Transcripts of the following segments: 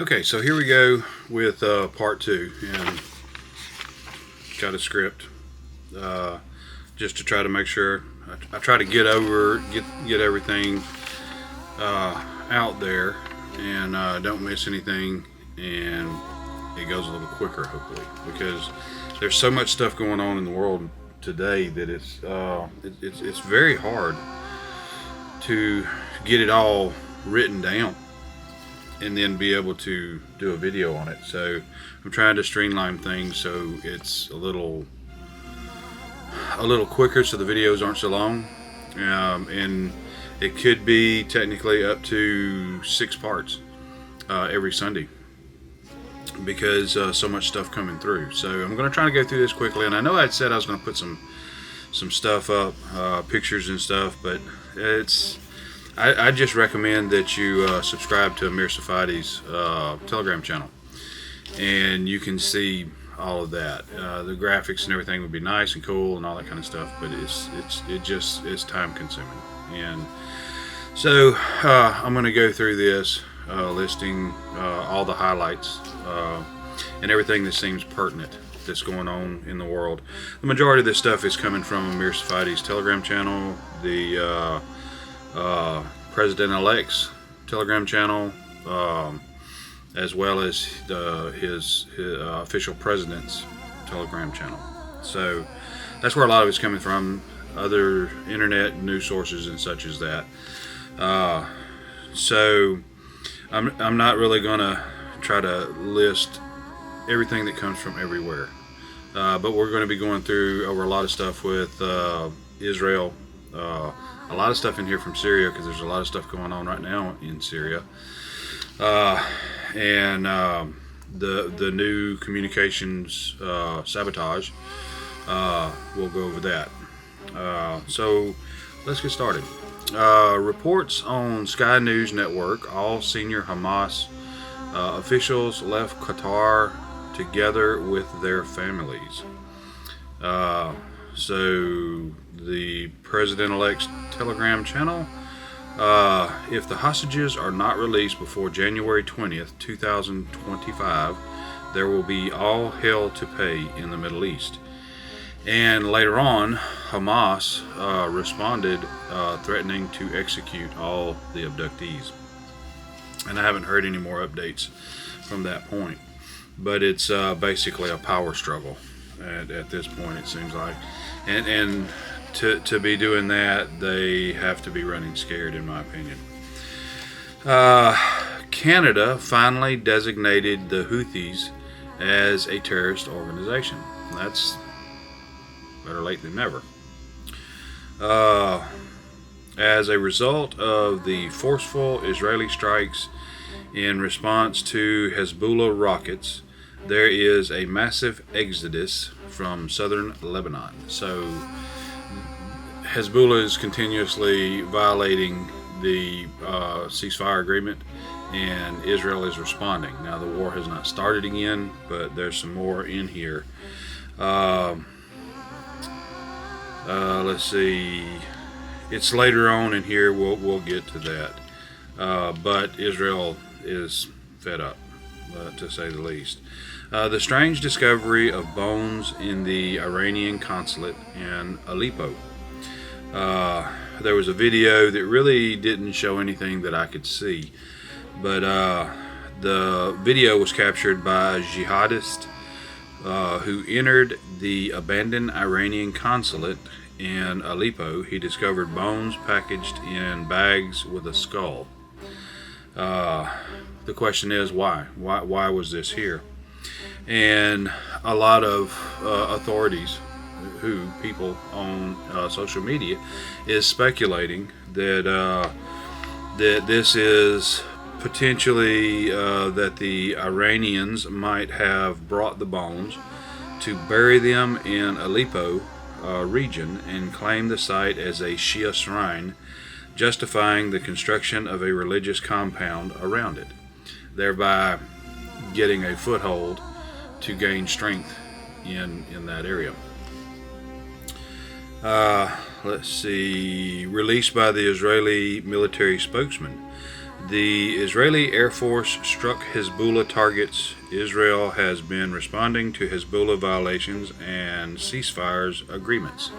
Okay, so here we go with part two, and got a script just to try to make sure I try to get everything out there and don't miss anything, and it goes a little quicker hopefully, because there's so much stuff going on in the world today that it's very hard to get it all written down and then be able to do a video on it. So I'm trying to streamline things so it's a little quicker, so the videos aren't so long, and it could be technically up to 6 parts every Sunday, because so much stuff coming through. So I'm going to try to go through this quickly, and I know I had said I was going to put some stuff up, pictures and stuff, but I just recommend that you subscribe to Amir Tsarfati's Telegram channel, and you can see all of that. The graphics and everything would be nice and cool and all that kind of stuff, but it's time consuming. And so I'm going to go through this, listing all the highlights and everything that seems pertinent that's going on in the world. The majority of this stuff is coming from Amir Tsarfati's Telegram channel, the President-elect's Telegram channel, as well as his official president's Telegram channel. So that's where a lot of it's coming from. Other internet news sources and such as that. So I'm not really gonna try to list everything that comes from everywhere, but we're going to be going through over a lot of stuff with Israel. A lot of stuff in here from Syria, because there's a lot of stuff going on right now in Syria, and the new communications sabotage. We'll go over that. So let's get started. Reports on Sky News Network: all senior Hamas officials left Qatar together with their families. So the President-elect's Telegram channel: if the hostages are not released before January 20th, 2025, there will be all hell to pay in the Middle East. And later on, Hamas responded, threatening to execute all the abductees. And I haven't heard any more updates from that point, but it's basically a power struggle at this point, it seems like. And to be doing that, they have to be running scared, in my opinion. Canada finally designated the Houthis as a terrorist organization. That's better late than never. As a result of the forceful Israeli strikes in response to Hezbollah rockets, there is a massive exodus from southern Lebanon. So Hezbollah is continuously violating the ceasefire agreement, and Israel is responding. Now, the war has not started again, but there's some more in here. Let's see. It's later on in here. We'll get to that. But Israel is fed up, to say the least. The strange discovery of bones in the Iranian consulate in Aleppo. There was a video that really didn't show anything that I could see, but the video was captured by a jihadist who entered the abandoned Iranian consulate in Aleppo. He discovered bones packaged in bags with a skull. The question is, why? Why was this here? And a lot of authorities, people on social media, is speculating that that this is potentially that the Iranians might have brought the bones to bury them in Aleppo region and claim the site as a Shia shrine, justifying the construction of a religious compound around it, thereby getting a foothold to gain strength in that area. Let's see. Released by the Israeli military spokesman, The Israeli Air Force struck Hezbollah targets. Israel has been responding to Hezbollah violations and ceasefires agreements.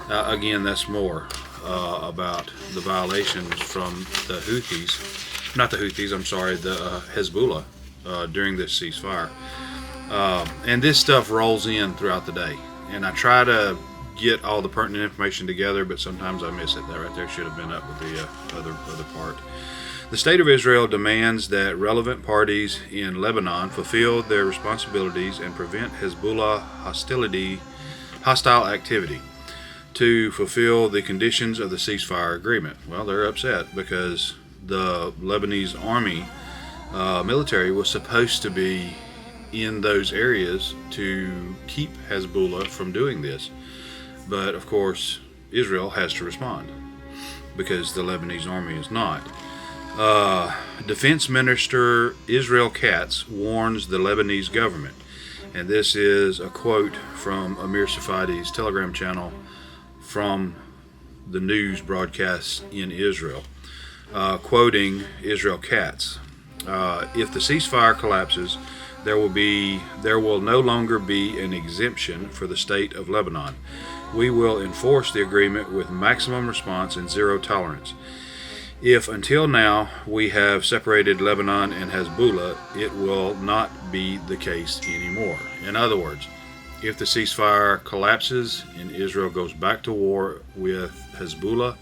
Again, that's more about the violations from the Houthis, not the Houthis, I'm sorry, the Hezbollah during this ceasefire. And this stuff rolls in throughout the day. And I try to get all the pertinent information together, but sometimes I miss it. That right there should have been up with the other part. The State of Israel demands that relevant parties in Lebanon fulfill their responsibilities and prevent Hezbollah hostile activity to fulfill the conditions of the ceasefire agreement. Well, they're upset because the Lebanese army military was supposed to be in those areas to keep Hezbollah from doing this. But of course, Israel has to respond because the Lebanese army is not. Defense Minister Israel Katz warns the Lebanese government, and this is a quote from Amir Tsarfati's Telegram channel from the news broadcasts in Israel, quoting Israel Katz. If the ceasefire collapses, there will no longer be an exemption for the state of Lebanon. We will enforce the agreement with maximum response and zero tolerance. If until now we have separated Lebanon and Hezbollah, it will not be the case anymore. In other words, if the ceasefire collapses and Israel goes back to war with Hezbollah,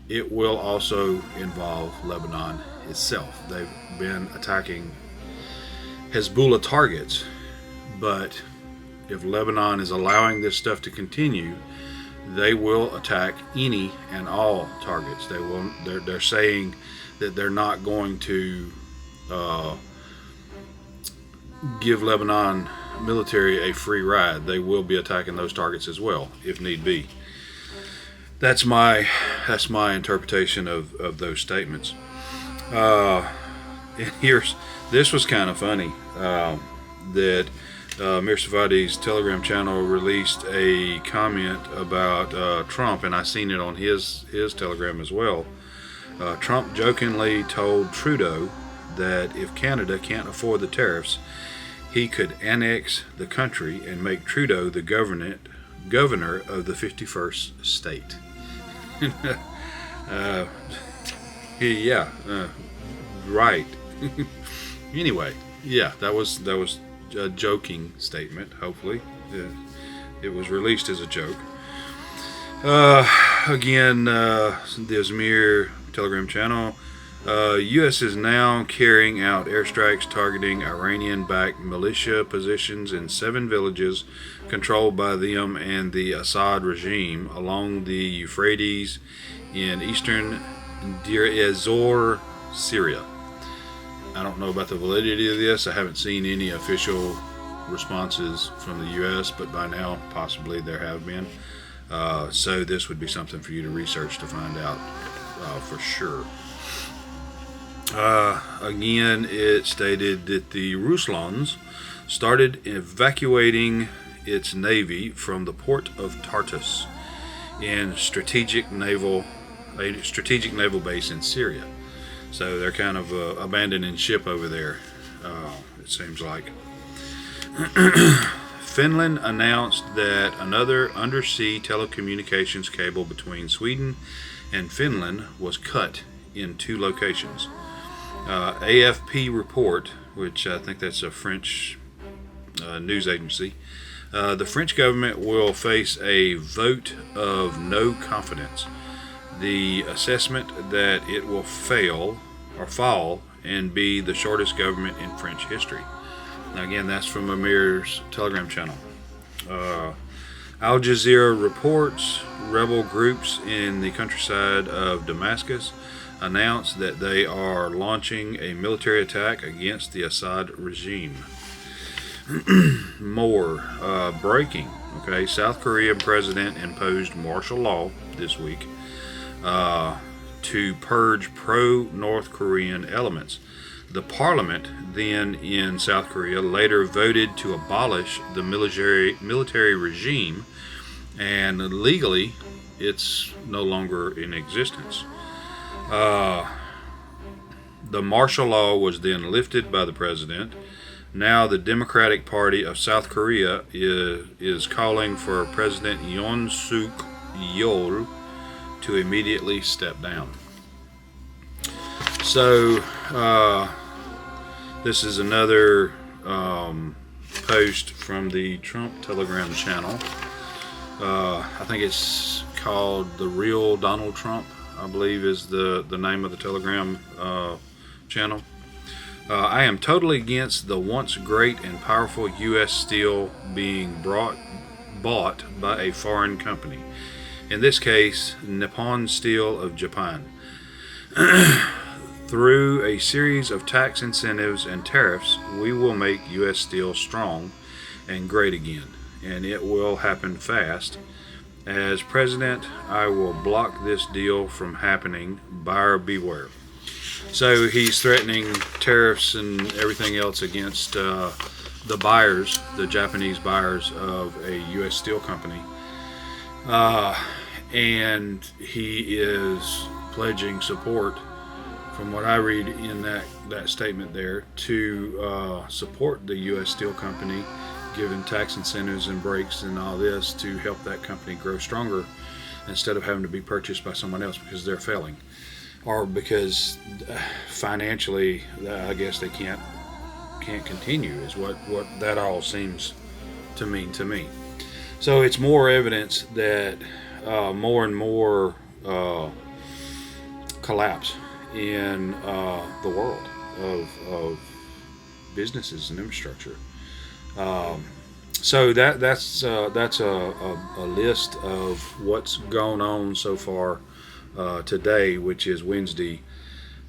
it will also involve Lebanon itself. They've been attacking Hezbollah targets, but if Lebanon is allowing this stuff to continue, they will attack any and all targets. They're saying that they're not going to give Lebanon military a free ride. They will be attacking those targets as well, if need be. That's my interpretation of those statements. And this was kind of funny that Amir Tsarfati's Telegram channel released a comment about Trump, and I seen it on his Telegram as well. Trump jokingly told Trudeau that if Canada can't afford the tariffs, he could annex the country and make Trudeau the governor of the 51st state. Right. Anyway, yeah, that was a joking statement. Hopefully, it was released as a joke. Again, the Amir Telegram channel. U.S. is now carrying out airstrikes targeting Iranian-backed militia positions in 7 villages controlled by them and the Assad regime along the Euphrates in eastern Deir ez-Zor, Syria. I don't know about the validity of this. I haven't seen any official responses from the U.S., but by now possibly there have been. So this would be something for you to research to find out for sure. Again, it stated that the Ruslans started evacuating its navy from the port of Tartus in strategic naval base in Syria. So they're kind of abandoning ship over there, it seems like. Finland announced that another undersea telecommunications cable between Sweden and Finland was cut in 2 locations. AFP report, which I think that's a French news agency, the French government will face a vote of no confidence. The assessment that it will fail or fall and be the shortest government in French history. Now again, that's from Amir's Telegram channel. Al Jazeera reports rebel groups in the countryside of Damascus announced that they are launching a military attack against the Assad regime. More breaking. Okay, South Korea president imposed martial law this week to purge pro-North Korean elements. The parliament then in South Korea later voted to abolish the military regime, and legally it's no longer in existence. The martial law was then lifted by the president. Now the Democratic Party of South Korea is calling for President Yoon Suk Yeol to immediately step down. So this is another post from the Trump Telegram channel. I think it's called The Real Donald Trump, I believe is the name of the Telegram channel. I am totally against the once great and powerful U.S. steel being bought by a foreign company. In this case, Nippon Steel of Japan. Through a series of tax incentives and tariffs, we will make U.S. steel strong and great again, and it will happen fast. As president, I will block this deal from happening. Buyer beware. So he's threatening tariffs and everything else against the buyers, the Japanese buyers of a U.S. steel company. And he is pledging support, from what I read in that statement there, to support the U.S. steel company, giving tax incentives and breaks and all this to help that company grow stronger instead of having to be purchased by someone else because they're failing. Or because financially, I guess they can't continue, is what that all seems to mean to me. So it's more evidence that more and more collapse in the world of businesses and infrastructure. So that's a list of what's gone on so far. Today, which is Wednesday,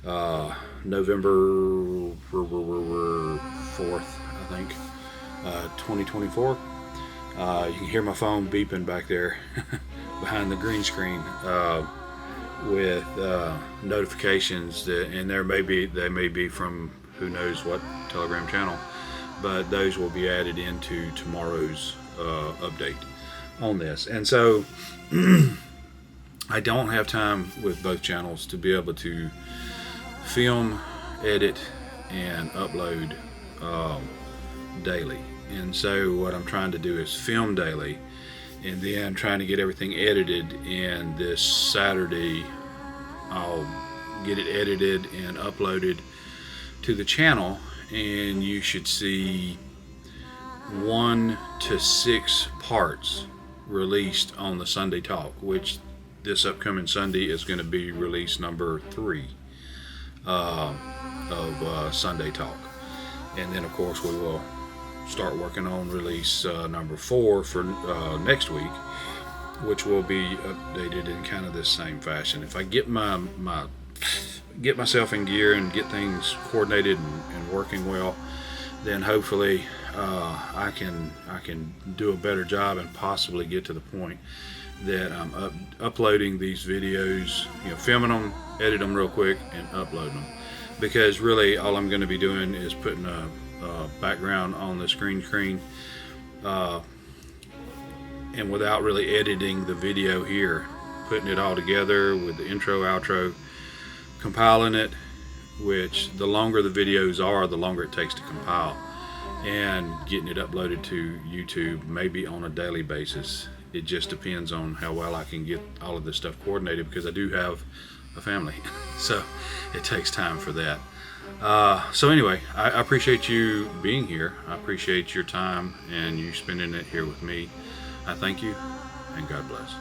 November 4th, I think, 2024. You can hear my phone beeping back there behind the green screen with notifications and they may be from who knows what Telegram channel, but those will be added into tomorrow's update on this. And so I don't have time with both channels to be able to film, edit, and upload daily. And so what I'm trying to do is film daily, and then trying to get everything edited. And this Saturday, I'll get it edited and uploaded to the channel, and you should see 1 to 6 parts released on the Sunday Talk, which this upcoming Sunday is going to be release number 3 of Sunday Talk. And then of course we will start working on release number 4 for next week, which will be updated in kind of this same fashion. If I get get myself in gear and get things coordinated and working well, then hopefully I can do a better job and possibly get to the point that I'm uploading these videos, filming them, edit them real quick, and uploading them. Because really all I'm going to be doing is putting a background on the screen, and without really editing the video here, putting it all together with the intro, outro, compiling it, which the longer the videos are, the longer it takes to compile, and getting it uploaded to YouTube maybe on a daily basis. It just depends on how well I can get all of this stuff coordinated, because I do have a family, so it takes time for that. So anyway, I appreciate you being here. I appreciate your time and you spending it here with me. I thank you, and God bless.